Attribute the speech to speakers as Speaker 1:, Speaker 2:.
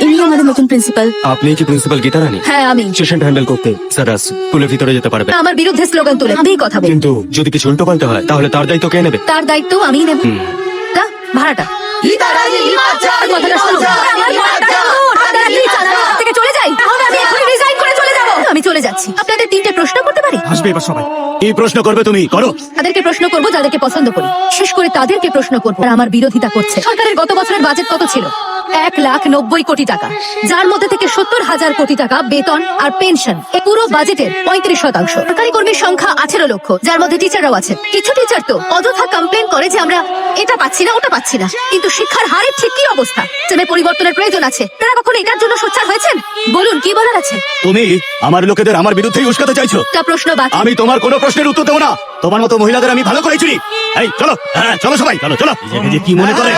Speaker 1: ইনি আমাদের নতুন প্রিন্সিপাল।
Speaker 2: আপনি কি প্রিন্সিপাল গীতা রানী?
Speaker 1: হ্যাঁ আমি।
Speaker 2: সেশন হ্যান্ডেল করতে স্যার স্কুলের ভিতরে যেতে পারবে।
Speaker 1: আমার বিরুদ্ধে স্লোগান তুলে আমি কথা বলি,
Speaker 2: কিন্তু যদি কিছু উল্টো পাল্টা হয় তাহলে তার দায়িত্ব কে নেবে?
Speaker 1: তার দায়িত্ব আমিই নেব। তা ভাড়াটা কথাটা শোনো। আমার ভাড়াটা দিন। আপনারা please আমার থেকে চলে যাই, তাহলে আমি এখনই রিজাইন করে চলে যাব। আমি চলে যাচ্ছি। আপনাদের তিনটে প্রশ্ন করতে পারি?
Speaker 2: আসবে এবার সবাই। কি প্রশ্ন করবে তুমি? করো।
Speaker 1: তাদেরকে প্রশ্ন করব যাদেরকে পছন্দ করি, শেষ করে তাদেরকে প্রশ্ন করবো আর আমার বিরোধিতা করছে। সরকারের গত বছরের বাজেট কত ছিল? 1,90,00,000 কোটি টাকা, যার মধ্যে থেকে 70,000 কোটি টাকা বেতন আর পেনশন। এই পুরো বাজেটের 35%। সরকারি কর্মীর সংখ্যা 18 লক্ষ, যার মধ্যে টিচাররাও আছে। কিছু টিচার তো অযথা কমপ্লেন করে যে আমরা এটা পাচ্ছি না ওটা পাচ্ছি না, কিন্তু শিক্ষার হারের ঠিক কি অবস্থা? যে পরিবর্তনের প্রয়োজন আছে। তারা কখনো এটার জন্য সোচ্চার হয়েছেন? বলুন কি বলার আছে?
Speaker 2: তুমি আমার লোকেদের আমার বিরুদ্ধেই উস্কাতে চাইছো।
Speaker 1: একটা প্রশ্ন বাকি।
Speaker 2: আমি তোমার কোনো প্রশ্নের উত্তর দেবো না। তোমার মতো মহিলাদের আমি ভালো করে চিনি। এই চলো, হ্যাঁ চলো সবাই, চলো চলো। নিজেকে যে কি মনে করে।